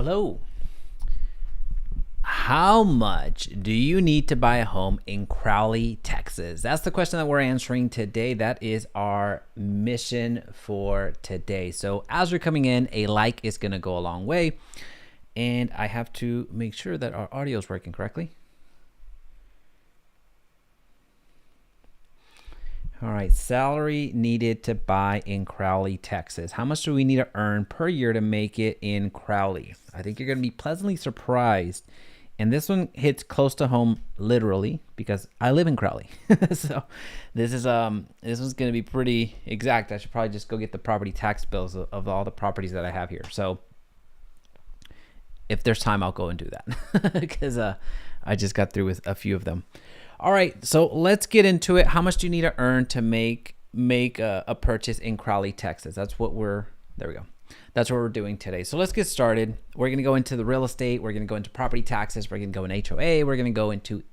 Hello. How much do you need to buy a home in Crowley, Texas? That's the question that we're answering today. That is our mission for today. So as you're coming in, a like is going to go a long way. And I have to make sure that our audio is working correctly. All right, salary needed to buy in Crowley, Texas. How much do we need to earn per year to make it in Crowley? I think you're going to be pleasantly surprised. And this one hits close to home literally because I live in Crowley. So this one's going to be pretty exact. I should probably just go get the property tax bills of all the properties that I have here. So if there's time, I'll go and do that because I just got through with a few of them. All right, so let's get into it. How much do you need to earn to make a purchase in Crowley, Texas? There we go. That's what we're doing today. So let's get started. We're going to go into the real estate. We're going to go into property taxes. We're going to go in HOA. We're going to go into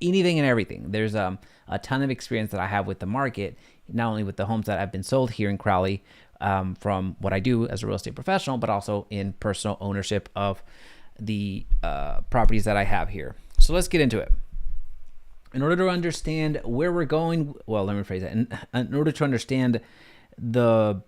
anything and everything. There's a ton of experience that I have with the market, not only with the homes that have been sold here in Crowley from what I do as a real estate professional, but also in personal ownership of the properties that I have here. So let's get into it. In order to understand where we're going, well, let me rephrase that. In order to understand the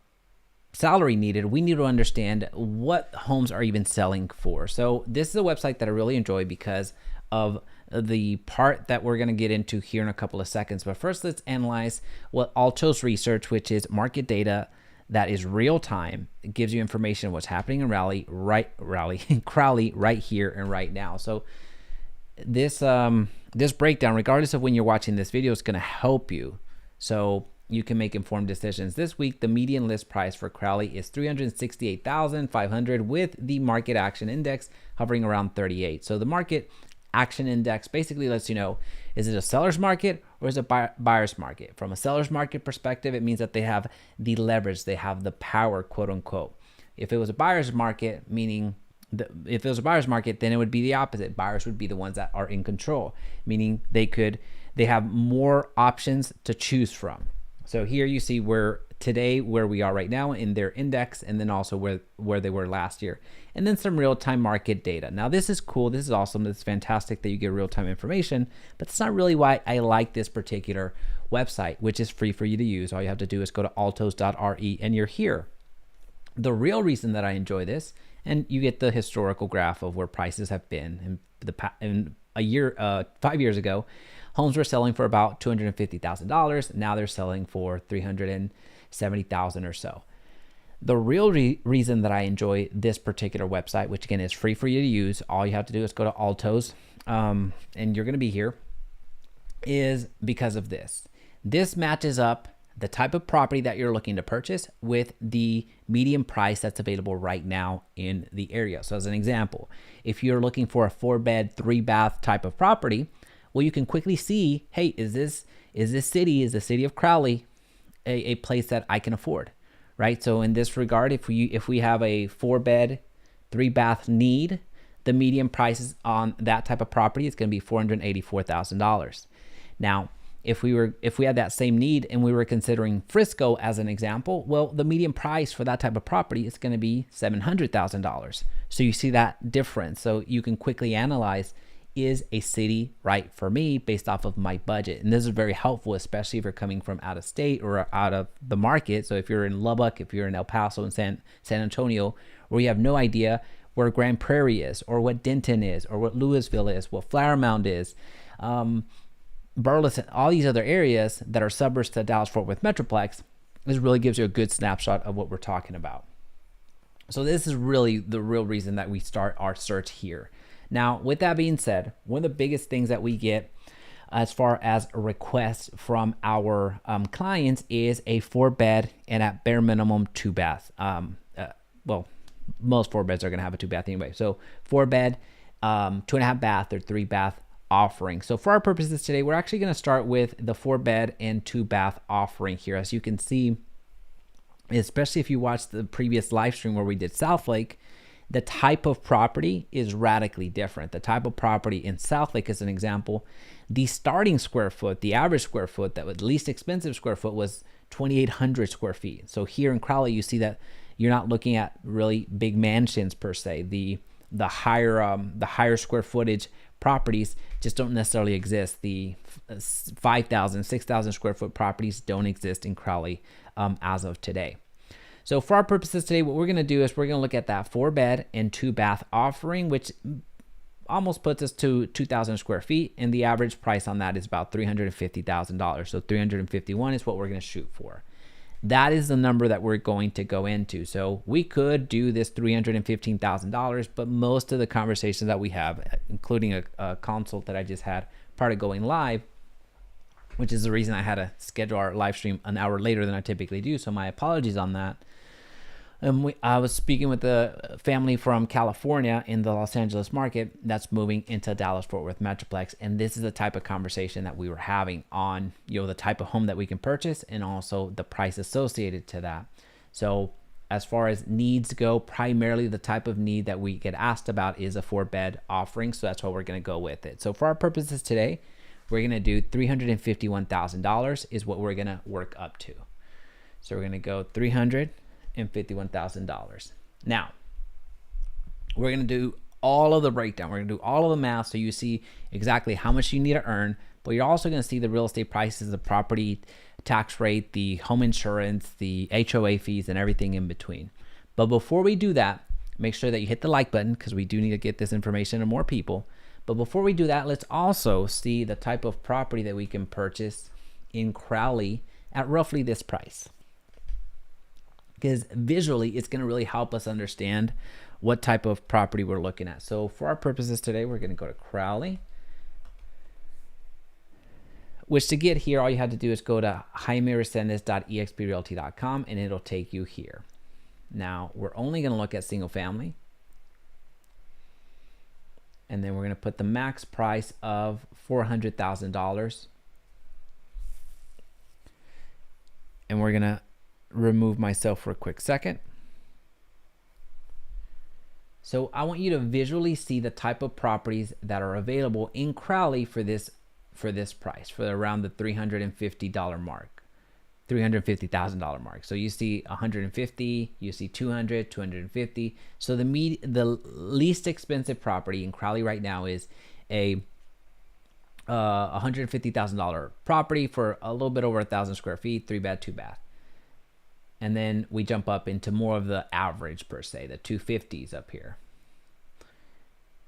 salary needed, we need to understand what homes are even selling for. So this is a website that I really enjoy because of the part that we're going to get into here in a couple of seconds. But first, let's analyze what Altos Research, which is market data that is real time. It gives you information on what's happening in Crowley right here and right now. So this breakdown, regardless of when you're watching this video, is going to help you so you can make informed decisions. This week, the median list price for Crowley is $368,500 with the market action index hovering around 38. So the market action index basically lets you know, is it a seller's market or is it a buyer's market? From a seller's market perspective, it means that they have the leverage, they have the power, quote unquote. If it was a buyer's market, if it was a buyer's market, then it would be the opposite. Buyers would be the ones that are in control, meaning they have more options to choose from. So here you see where we are right now in their index, and then also where they were last year, and then some real-time market data. Now this is cool, this is awesome, it's fantastic that you get real-time information, but it's not really why I like this particular website, which is free for you to use. All you have to do is go to altos.re and you're here. The real reason that I enjoy this, and you get the historical graph of where prices have been in 5 years ago, homes were selling for about $250,000. Now they're selling for $370,000 or so. The real reason that I enjoy this particular website, which again is free for you to use, all you have to do is go to Altos, and you're going to be here, is because of this. This matches up the type of property that you're looking to purchase with the median price that's available right now in the area. So as an example, if you're looking for a 4-bed, 3-bath type of property, well, you can quickly see, hey, is the city of Crowley a place that I can afford, right? So in this regard, if we have a 4-bed, 3-bath need, the median prices on that type of property is going to be $484,000. Now, if we had that same need and we were considering Frisco as an example, well, the median price for that type of property is going to be $700,000. So you see that difference. So you can quickly analyze, is a city right for me based off of my budget? And this is very helpful, especially if you're coming from out of state or out of the market. So if you're in Lubbock, if you're in El Paso and San Antonio, where you have no idea where Grand Prairie is or what Denton is or what Louisville is, what Flower Mound is, Burleson, all these other areas that are suburbs to Dallas-Fort Worth Metroplex, this really gives you a good snapshot of what we're talking about. So this is really the real reason that we start our search here. Now, with that being said, one of the biggest things that we get as far as requests from our clients is a 4-bed and at bare minimum 2-bath. Well, most 4-beds are going to have a 2-bath anyway. So 4-bed, 2.5-bath or 3-bath offering. So for our purposes today, we're actually going to start with the 4-bed and 2-bath offering here. As you can see, especially if you watched the previous live stream where we did Southlake, the type of property is radically different. The type of property in Southlake, as an example, the starting square foot, the average square foot, that was least expensive square foot was 2,800 square feet. So here in Crowley, you see that you're not looking at really big mansions per se. The higher square footage properties just don't necessarily exist. The 5,000, 6,000 square foot properties don't exist in Crowley as of today. So for our purposes today, what we're going to do is we're going to look at that 4-bed and 2-bath offering, which almost puts us to 2,000 square feet, and the average price on that is about $350,000. So 351 is what we're going to shoot for. That is the number that we're going to go into. So we could do this $315,000, but most of the conversations that we have, including a consult that I just had prior to going live, which is the reason I had to schedule our live stream an hour later than I typically do. So my apologies on that. I was speaking with a family from California in the Los Angeles market that's moving into Dallas-Fort Worth Metroplex, and this is the type of conversation that we were having on, the type of home that we can purchase and also the price associated to that. So as far as needs go, primarily the type of need that we get asked about is a 4-bed offering, so that's what we're going to go with it. So for our purposes today, we're going to do $351,000 is what we're going to work up to. So we're going to go $351,000. Now, we're going to do all of the breakdown. We're going to do all of the math so you see exactly how much you need to earn, but you're also going to see the real estate prices, the property tax rate, the home insurance, the HOA fees, and everything in between. But before we do that, make sure that you hit the like button because we do need to get this information to more people. But before we do that, let's also see the type of property that we can purchase in Crowley at roughly this price. Because visually, it's going to really help us understand what type of property we're looking at. So for our purposes today, we're going to go to Crowley, which to get here, all you have to do is go to jaimeresendiz.exprealty.com and it'll take you here. Now, we're only going to look at single family. And then we're going to put the max price of $400,000. And we're going to remove myself for a quick second. So I want you to visually see the type of properties that are available in Crowley for this price, for around the $350 mark, $350,000 mark. So you see 150, you see 200, 250. So the least expensive property in Crowley right now is a $150,000 property for a little bit over 1,000 square feet, 3-bed, 2-bath. And then we jump up into more of the average per se, the 250s up here.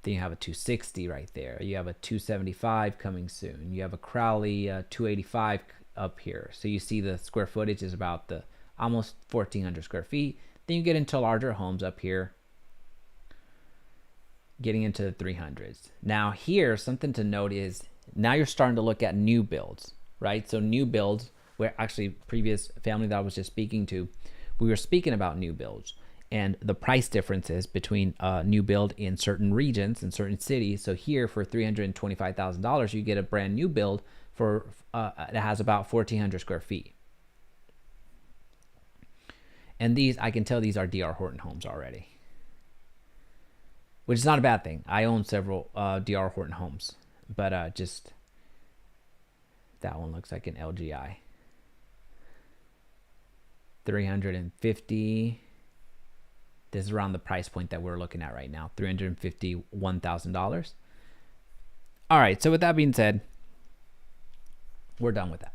Then you have a 260 right there. You have a 275 coming soon. You have a Crowley 285 up here. So you see the square footage is about the almost 1,400 square feet. Then you get into larger homes up here, getting into the 300s. Now here, something to note is now you're starting to look at new builds, right? So new builds, where actually previous family that I was just speaking to, we were speaking about new builds and the price differences between new build in certain regions and certain cities. So here for $325,000, you get a brand new build for that has about 1,400 square feet. And these, I can tell these are D.R. Horton homes already, which is not a bad thing. I own several D.R. Horton homes, but just that one looks like an LGI. 350. This is around the price point that we're looking at right now, $351,000. All right, so with that being said, we're done with that.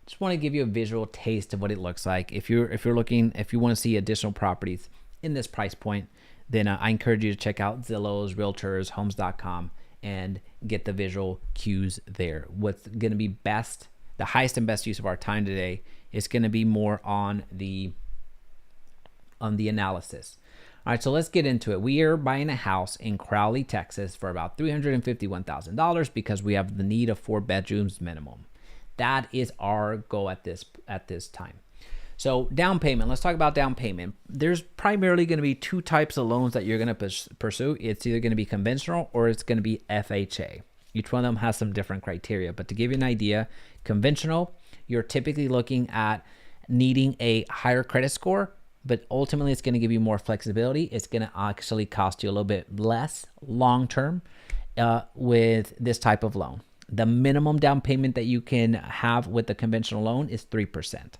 Just want to give you a visual taste of what it looks like. If you want to see additional properties in this price point, then I encourage you to check out Zillow's, Realtors, Homes.com, and get the visual cues there. What's going to be best, the highest and best use of our time today, is going to be more on the analysis. All right, so let's get into it. We are buying a house in Crowley, Texas for about $351,000 because we have the need of 4 bedrooms minimum. That is our goal at this time. So down payment, let's talk about down payment. There's primarily going to be 2 types of loans that you're going to pursue. It's either going to be conventional or it's going to be FHA. Each one of them has some different criteria, but to give you an idea, conventional, you're typically looking at needing a higher credit score, but ultimately it's going to give you more flexibility. It's going to actually cost you a little bit less long-term with this type of loan. The minimum down payment that you can have with the conventional loan is 3%.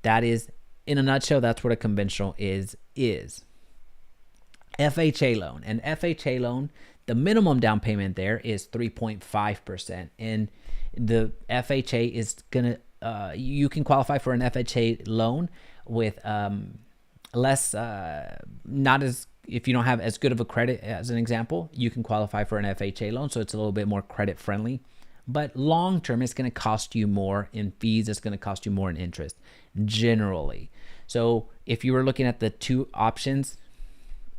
That is, in a nutshell, that's what a conventional is. FHA loan. An FHA loan, the minimum down payment there is 3.5%. And the FHA is going to, you can qualify for an FHA loan with less, not as, if you don't have as good of a credit as an example, you can qualify for an FHA loan. So it's a little bit more credit friendly. But long term, it's going to cost you more in fees. It's going to cost you more in interest generally. So if you were looking at the two options,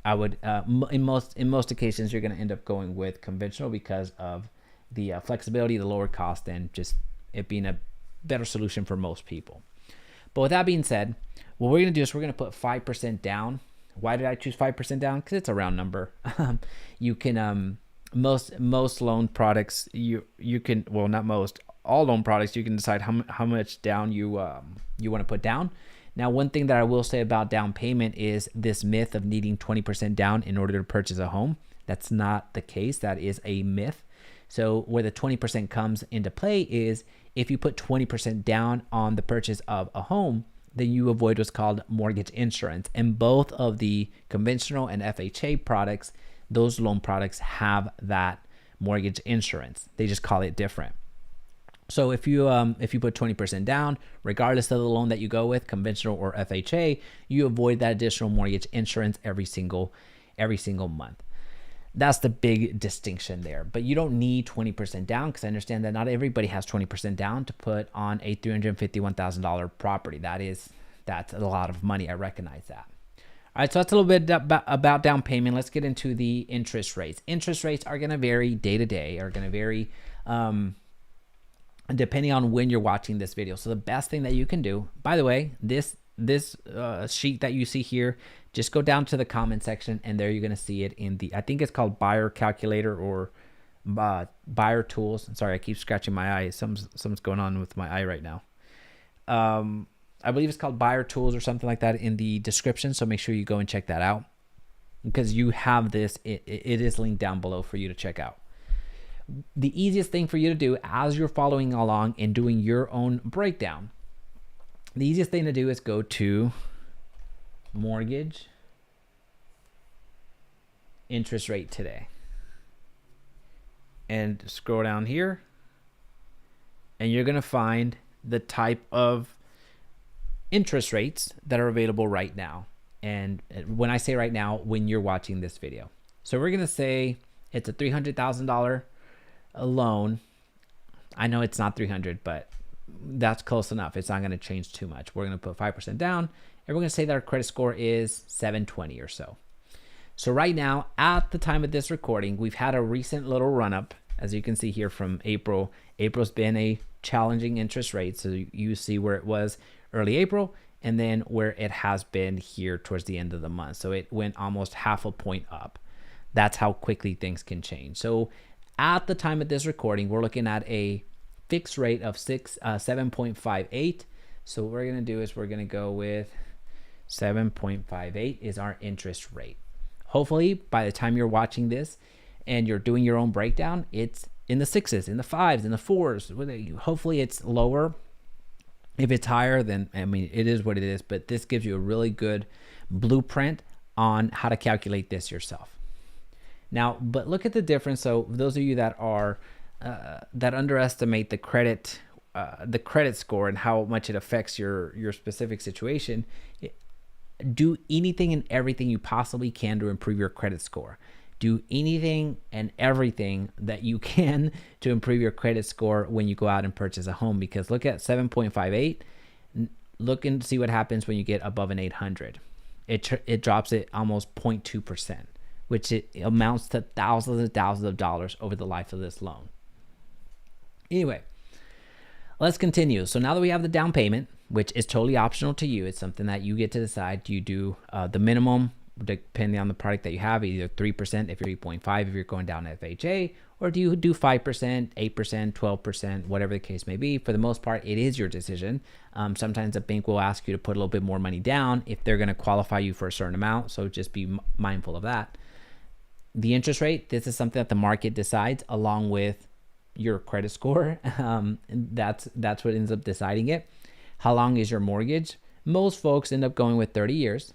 I would, in most occasions, you're going to end up going with conventional because of the flexibility, the lower cost, and just it being a better solution for most people. But with that being said, what we're going to do is we're going to put 5% down. Why did I choose 5% down? Because it's a round number. You can, most loan products, you can, well, not most, all loan products, you can decide how much down you want to put down. Now, one thing that I will say about down payment is this myth of needing 20% down in order to purchase a home. That's not the case. That is a myth. So where the 20% comes into play is if you put 20% down on the purchase of a home, then you avoid what's called mortgage insurance. And both of the conventional and FHA products, those loan products have that mortgage insurance. They just call it different. So if you put 20% down, regardless of the loan that you go with, conventional or FHA, you avoid that additional mortgage insurance every single month. That's the big distinction there. But you don't need 20% down, because I understand that not everybody has 20% down to put on a $351,000 property. That's a lot of money. I recognize that. All right, so that's a little bit about down payment. Let's get into the interest rates. Interest rates are going to vary day to day, are going to vary depending on when you're watching this video. So the best thing that you can do, by the way, this sheet that you see here, just go down to the comment section, and there you're going to see it in the, I think it's called buyer calculator or buyer tools. Sorry, I keep scratching my eye. Something's going on with my eye right now. I believe it's called buyer tools or something like that in the description. So make sure you go and check that out, because you have this, it is linked down below for you to check out. The easiest thing for you to do as you're following along and doing your own breakdown, the easiest thing to do is go to mortgage interest rate today and scroll down here, and you're going to find the type of interest rates that are available right now. And when I say right now, when you're watching this video. So we're going to say it's a $300,000 loan. I know it's not 300, but that's close enough. It's not going to change too much. We're going to put 5% down, and we're going to say that our credit score is 720 or so. So right now, at the time of this recording, we've had a recent little run up, as you can see here from April. April's been a challenging interest rate. So you see where it was early April, and then where it has been here towards the end of the month. So it went almost half a point up. That's how quickly things can change. So at the time of this recording, we're looking at a fixed rate of 7.58. So what we're going to do is we're going to go with 7.58 is our interest rate. Hopefully, by the time you're watching this and you're doing your own breakdown, it's in the 6s, in the 5s, in the 4s. Hopefully it's lower. If it's higher, then, I mean, it is what it is. But this gives you a really good blueprint on how to calculate this yourself. Now, but look at the difference. So those of you that are that underestimate the credit score and how much it affects your specific situation, do anything and everything you possibly can to improve your credit score. Do anything and everything that you can to improve your credit score when you go out and purchase a home. Because look at 7.58. Look and see what happens when you get above an 800. It drops it almost 0.2%. which it amounts to thousands and thousands of dollars over the life of this loan. Anyway, let's continue. So now that we have the down payment, which is totally optional to you, it's something that you get to decide. Do you do the minimum, depending on the product that you have, either 3% if you're 3.5 if you're going down FHA, or do you do 5%, 8%, 12%, whatever the case may be. For the most part, it is your decision. Sometimes a bank will ask you to put a little bit more money down if they're going to qualify you for a certain amount, so just be mindful of that. The interest rate, this is something that the market decides along with your credit score. And that's what ends up deciding it. How long is your mortgage? Most folks end up going with 30 years.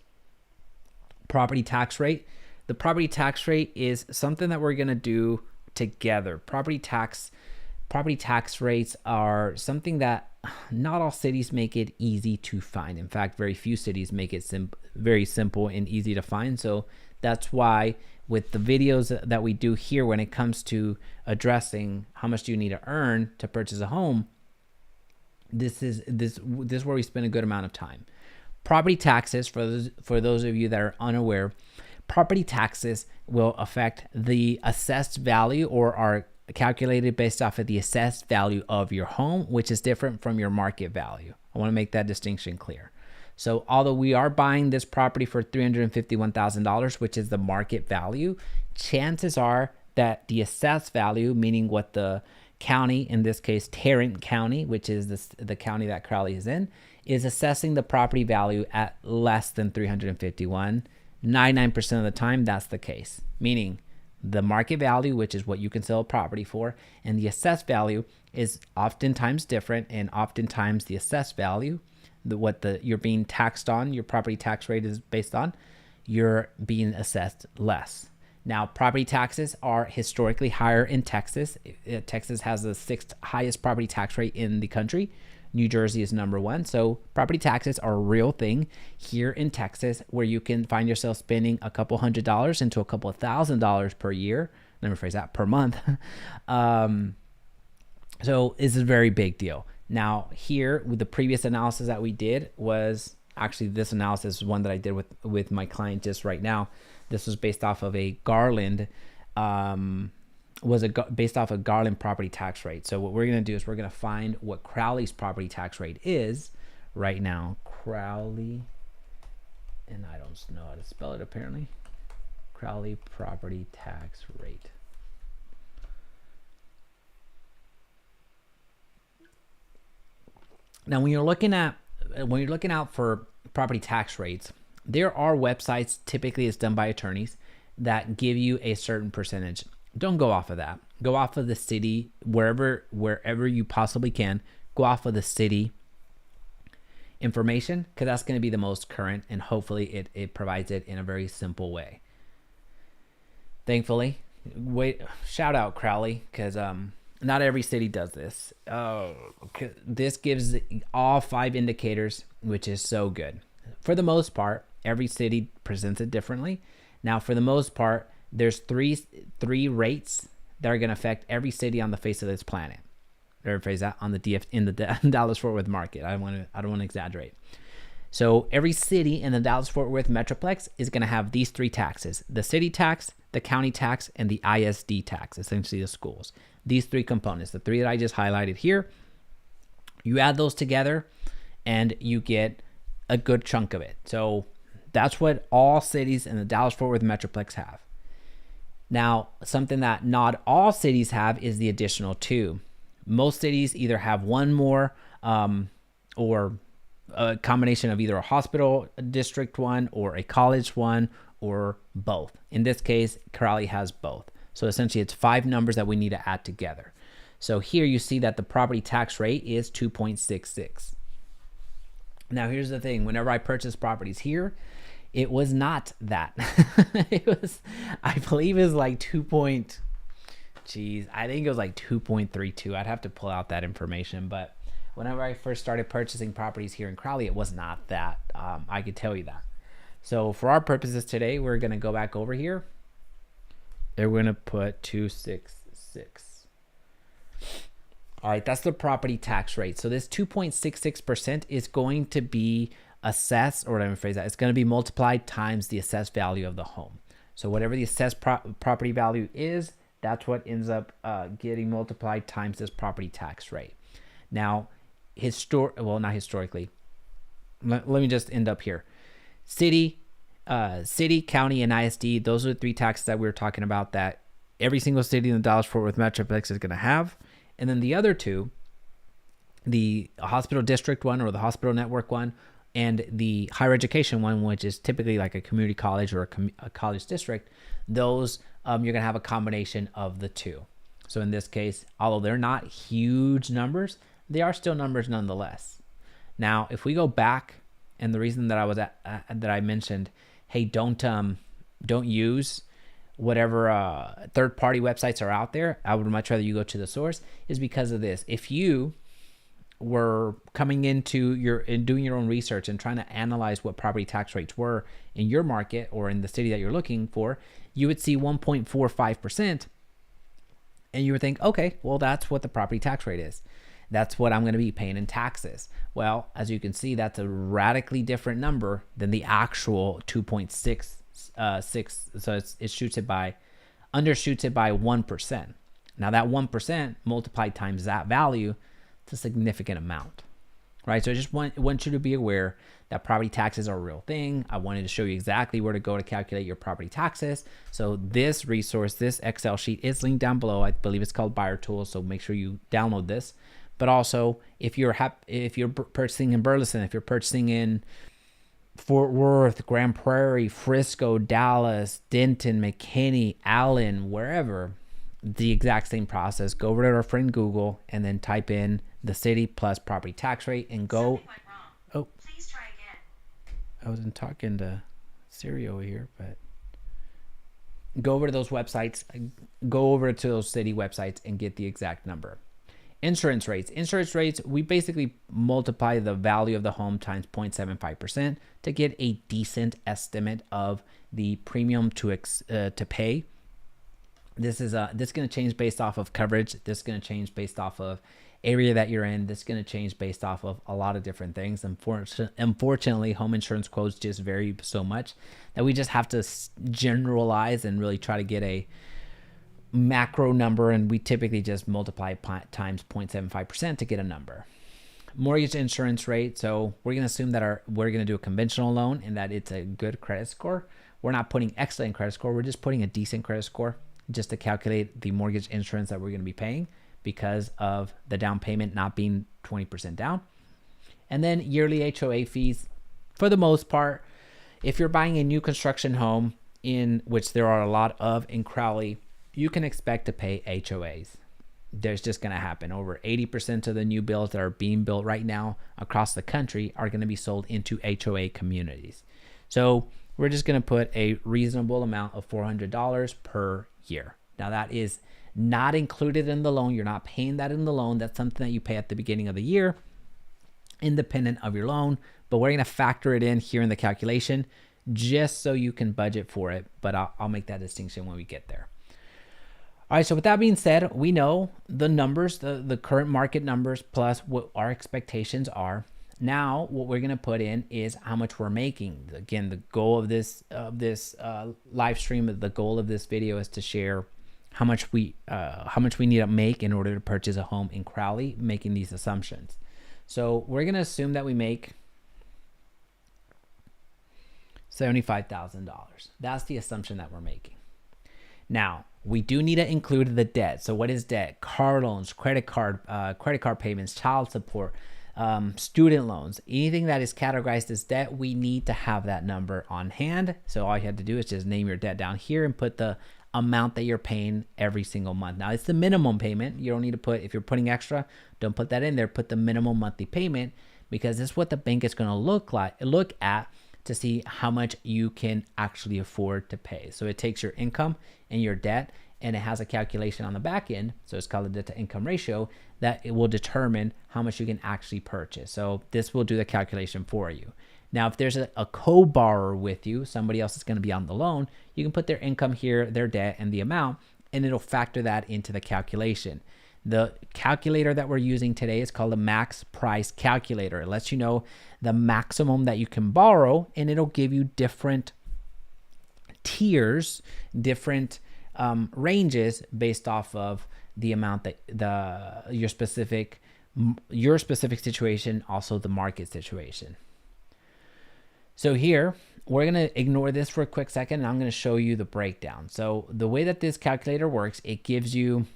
Property tax rate. The property tax rate is something that we're going to do together. Property tax rates are something that not all cities make it easy to find. In fact, very few cities make it very simple and easy to find. So that's why with the videos that we do here, when it comes to addressing how much do you need to earn to purchase a home, this is where we spend a good amount of time. Property taxes, for those of you that are unaware, property taxes will affect the assessed value, or are calculated based off of the assessed value of your home, which is different from your market value. I want to make that distinction clear. So although we are buying this property for $351,000, which is the market value, chances are that the assessed value, meaning what the county, in this case Tarrant County, which is the county that Crowley is in, is assessing the property value at less than $351,000. 99% of the time that's the case, meaning the market value, which is what you can sell a property for, and the assessed value is oftentimes different, and oftentimes the assessed value, you're being taxed on, your property tax rate is based on, you're being assessed less. Now, property taxes are historically higher in Texas. Texas has the 6th highest property tax rate in the country. New Jersey is number 1. So property taxes are a real thing here in Texas, where you can find yourself spending a couple $100s into a couple $1,000s per year. Let me phrase that, per month. So it's a very big deal. Now here, with the previous analysis that we did, was actually this analysis is one that I did with my client just right now. This was based off of a Garland, based off a Garland property tax rate. So what we're going to do is we're going to find what Crowley's property tax rate is right now. Crowley, and I don't know how to spell it apparently. Crowley property tax rate. Now, when you're looking out for property tax rates, there are websites, typically it's done by attorneys, that give you a certain percentage. Don't go off of that. Go off of the city, wherever you possibly can. Go off of the city information, because that's going to be the most current, and hopefully it provides it in a very simple way. Thankfully, shout out Crowley, because not every city does this. This gives all 5 indicators, which is so good. For the most part, every city presents it differently. Now, for the most part, there's three rates that are going to affect every city on the face of this planet. Or phrase that, on the in the Dallas-Fort Worth market. I don't want to exaggerate. So every city in the Dallas-Fort Worth metroplex is going to have these 3 taxes: the city tax, the county tax, and the ISD tax, essentially the schools. These 3 components, the 3 that I just highlighted here, you add those together and you get a good chunk of it. So that's what all cities in the Dallas-Fort Worth metroplex have. Now, something that not all cities have is the additional 2. Most cities either have one more or a combination of either a hospital district one or a college one or both. In this case, Crowley has both. So essentially it's 5 numbers that we need to add together. So here you see that the property tax rate is 2.66. Now here's the thing, whenever I purchase properties here, it was not that. It was, I believe it was like I think it was like 2.32. I'd have to pull out that information, but whenever I first started purchasing properties here in Crowley, it was not that. I could tell you that. So for our purposes today, we're going to go back over here. And we're going to put 266. All right, that's the property tax rate. So this 2.66% is going to be assessed, or let me phrase that, it's going to be multiplied times the assessed value of the home. So whatever the assessed property value is, that's what ends up getting multiplied times this property tax rate. Now, not historically. Let me just end up here. City, county, and ISD, those are the 3 taxes that we were talking about that every single city in the Dallas-Fort Worth metroplex is going to have. And then the other 2, the hospital district one or the hospital network one, and the higher education one, which is typically like a community college or a college district, those you're going to have a combination of the 2. So in this case, although they're not huge numbers, they are still numbers nonetheless. Now, if we go back And the reason that that I mentioned, hey, don't use whatever third-party websites are out there. I would much rather you go to the source, is because of this. If you were coming into doing your own research and trying to analyze what property tax rates were in your market or in the city that you're looking for, you would see 1.45%, and you would think, okay, well, that's what the property tax rate is. That's what I'm going to be paying in taxes. Well, as you can see, that's a radically different number than the actual 2.66. So it undershoots it by 1%. Now that 1% multiplied times that value, it's a significant amount, right? So I just want you to be aware that property taxes are a real thing. I wanted to show you exactly where to go to calculate your property taxes. So this resource, this Excel sheet, is linked down below. I believe it's called Buyer Tools. So make sure you download this. But also, if you're purchasing in Burleson, if you're purchasing in Fort Worth, Grand Prairie, Frisco, Dallas, Denton, McKinney, Allen, wherever, the exact same process. Go over to our friend Google and then type in the city plus property tax rate and go. Oh, please try again. I wasn't talking to Siri over here, but go over to those websites. Go over to those city websites and get the exact number. Insurance rates, we basically multiply the value of the home times 0.75% to get a decent estimate of the premium to pay. This is going to change based off of coverage. This is going to change based off of area that you're in. This is going to change based off of a lot of different things. Unfortunately, home insurance quotes just vary so much that we just have to generalize and really try to get a macro number, and we typically just multiply times 0.75% to get a number. Mortgage insurance rate, so we're going to assume that we're going to do a conventional loan and that it's a good credit score. We're not putting excellent credit score, we're just putting a decent credit score just to calculate the mortgage insurance that we're going to be paying because of the down payment not being 20% down. And then yearly HOA fees, for the most part, if you're buying a new construction home, in which there are a lot of in Crowley, you can expect to pay HOAs. There's just going to happen. Over 80% of the new builds that are being built right now across the country are going to be sold into HOA communities. So we're just going to put a reasonable amount of $400 per year. Now that is not included in the loan. You're not paying that in the loan. That's something that you pay at the beginning of the year, independent of your loan. But we're going to factor it in here in the calculation just so you can budget for it. But I'll make that distinction when we get there. All right, so with that being said, we know the numbers, the current market numbers, plus what our expectations are. Now, what we're going to put in is how much we're making. Again, the goal of this live stream, the goal of this video is to share how much we need to make in order to purchase a home in Crowley, making these assumptions. So we're going to assume that we make $75,000. That's the assumption that we're making. Now, we do need to include the debt. So what is debt? Car loans, credit card payments, child support, student loans, anything that is categorized as debt, we need to have that number on hand. So all you have to do is just name your debt down here and put the amount that you're paying every single month. Now it's the minimum payment. You don't need to put, if you're putting extra, don't put that in there. Put the minimum monthly payment, because this is what the bank is going to look at to see how much you can actually afford to pay. So it takes your income and your debt, and it has a calculation on the back end. So it's called a debt to income ratio, that it will determine how much you can actually purchase. So this will do the calculation for you. Now, if there's a co-borrower with you, somebody else is going to be on the loan, you can put their income here, their debt, and the amount, and it'll factor that into the calculation. The calculator that we're using today is called a max price calculator. It lets you know the maximum that you can borrow, and it'll give you different tiers, different ranges based off of the amount that your specific situation, also the market situation. So here, we're going to ignore this for a quick second, and I'm going to show you the breakdown. So the way that this calculator works, it gives you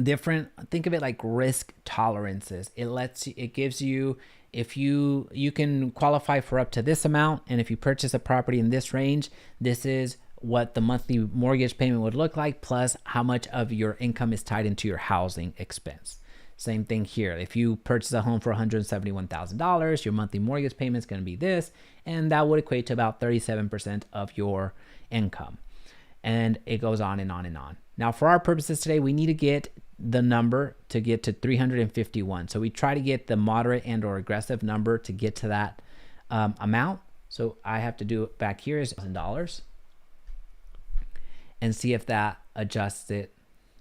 different, think of it like risk tolerances. It gives you, if you can qualify for up to this amount, and if you purchase a property in this range, this is what the monthly mortgage payment would look like, plus how much of your income is tied into your housing expense. Same thing here. If you purchase a home for $171,000, your monthly mortgage payment is going to be this, and that would equate to about 37% of your income. And it goes on and on and on. Now, for our purposes today, we need to get the number to get to 351. So we try to get the moderate and or aggressive number to get to that amount. So I have to do it back here is $1,000 and see if that adjusts it.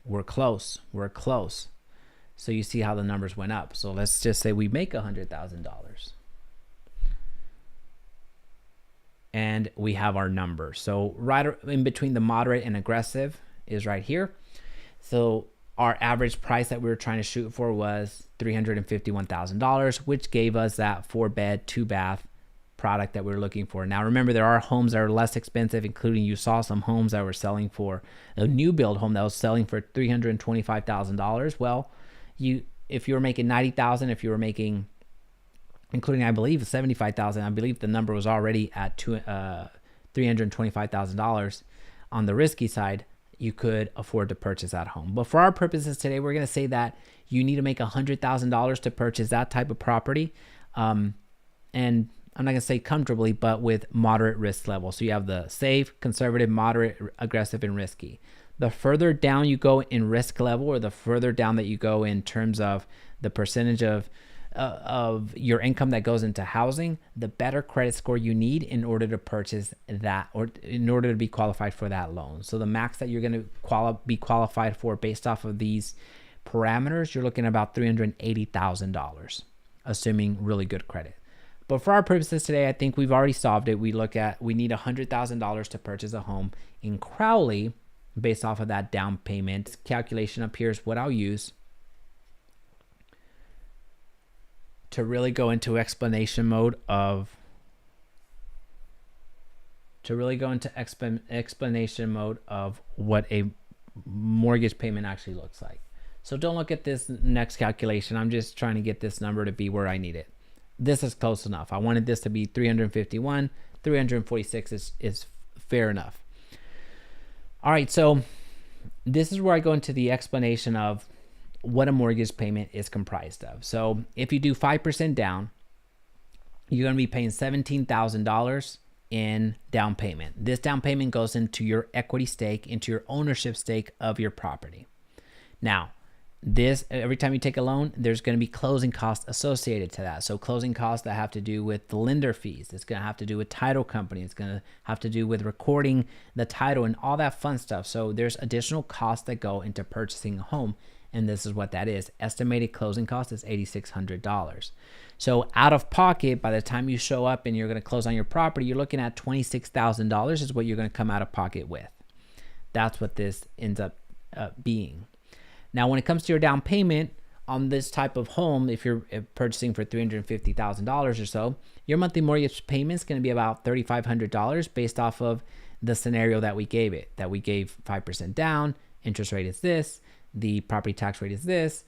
We're close. We're close. So you see how the numbers went up. So let's just say we make $100,000. And we have our number. So right in between the moderate and aggressive is right here. So our average price that we were trying to shoot for was $351,000, which gave us that 4-bed, 2-bath product that we were looking for. Now remember, there are homes that are less expensive, including you saw some homes that were selling for a new build home that was selling for $325,000. Well, if you were making $90,000, if you were making, including I believe $75,000, I believe the number was already at $325,000 on the risky side, you could afford to purchase that home. But for our purposes today, we're going to say that you need to make $100,000 to purchase that type of property, and I'm not going to say comfortably, but with moderate risk level. So you have the safe, conservative, moderate, aggressive, and risky. The further down you go in risk level, or the further down that you go in terms of the percentage of your income that goes into housing, the better credit score you need in order to purchase that, or in order to be qualified for that loan. So the max that you're going to be qualified for based off of these parameters, you're looking at about $380,000, assuming really good credit. But for our purposes today, I think we've already solved it. We need $100,000 to purchase a home in Crowley based off of that down payment. Calculation up here is what I'll use to really go into explanation mode of what a mortgage payment actually looks like. So don't look at this next calculation. I'm just trying to get this number to be where I need it. This is close enough. I wanted this to be 351. 346 is fair enough. All right, so this is where I go into the explanation of what a mortgage payment is comprised of. So if you do 5% down, you're going to be paying $17,000 in down payment. This down payment goes into your equity stake, into your ownership stake of your property. Now, every time you take a loan, there's going to be closing costs associated to that. So closing costs that have to do with the lender fees. It's going to have to do with title company. It's going to have to do with recording the title and all that fun stuff. So there's additional costs that go into purchasing a home. And this is what that is. Estimated closing cost is $8,600. So out of pocket, by the time you show up and you're going to close on your property, you're looking at $26,000 is what you're going to come out of pocket with. That's what this ends up being. Now, when it comes to your down payment on this type of home, if you're purchasing for $350,000 or so, your monthly mortgage payment is going to be about $3,500 based off of the scenario that we gave it, that we gave 5% down, interest rate is this, the property tax rate is this,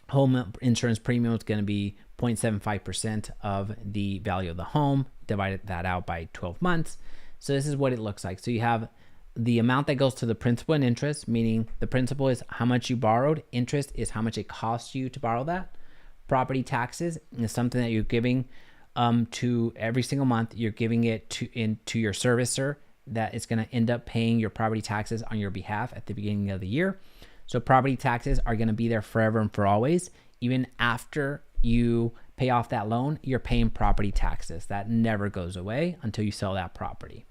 home insurance premium is going to be 0.75% of the value of the home, divided that out by 12 months. So this is what it looks like. So you have the amount that goes to the principal and interest, meaning the principal is how much you borrowed, interest is how much it costs you to borrow that. Property taxes is something that you're giving to every single month. You're giving it to your servicer that is going to end up paying your property taxes on your behalf at the beginning of the year. So property taxes are going to be there forever and for always. Even after you pay off that loan, you're paying property taxes. That never goes away until you sell that property.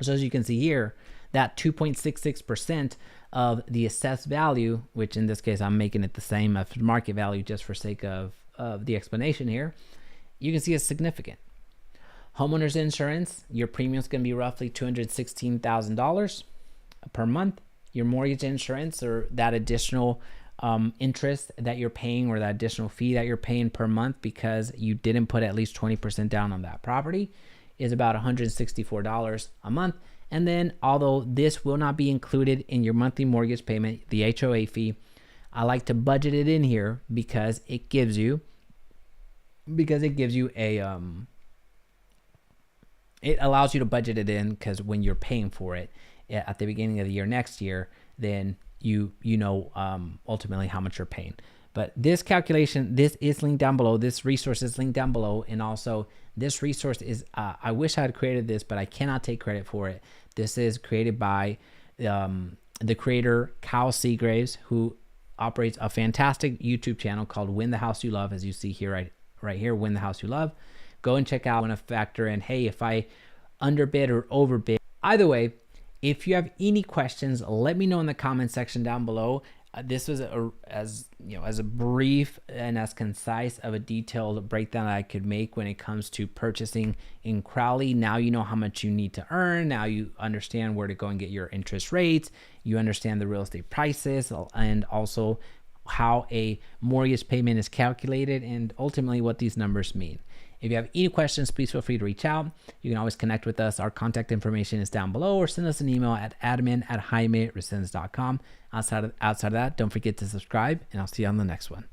So as you can see here, that 2.66% of the assessed value, which in this case, I'm making it the same as market value just for sake of the explanation here, you can see it's significant. Homeowner's insurance, your premium is going to be roughly $216,000 per month. Your mortgage insurance, or that additional interest that you're paying, or that additional fee that you're paying per month because you didn't put at least 20% down on that property, is about $164 a month. And then, although this will not be included in your monthly mortgage payment, the HOA fee, I like to budget it in here because it gives you a it allows you to budget it in, because when you're paying for it at the beginning of the year next year, then you know ultimately how much you're paying. But this calculation, this is linked down below. This resource is linked down below. And also this resource is, I wish I had created this, but I cannot take credit for it. This is created by the creator, Kyle Seagraves, who operates a fantastic YouTube channel called Win the House You Love, as you see here, right here, Win the House You Love. Go and check out. I want to factor in, hey, if I underbid or overbid. Either way, if you have any questions, let me know in the comment section down below. This was as a brief and as concise of a detailed breakdown I could make when it comes to purchasing in Crowley. Now you know how much you need to earn. Now you understand where to go and get your interest rates. You understand the real estate prices and also how a mortgage payment is calculated and ultimately what these numbers mean. If you have any questions, please feel free to reach out. You can always connect with us. Our contact information is down below, or send us an email at admin@JaimeResendiz.com. Outside of that, don't forget to subscribe, and I'll see you on the next one.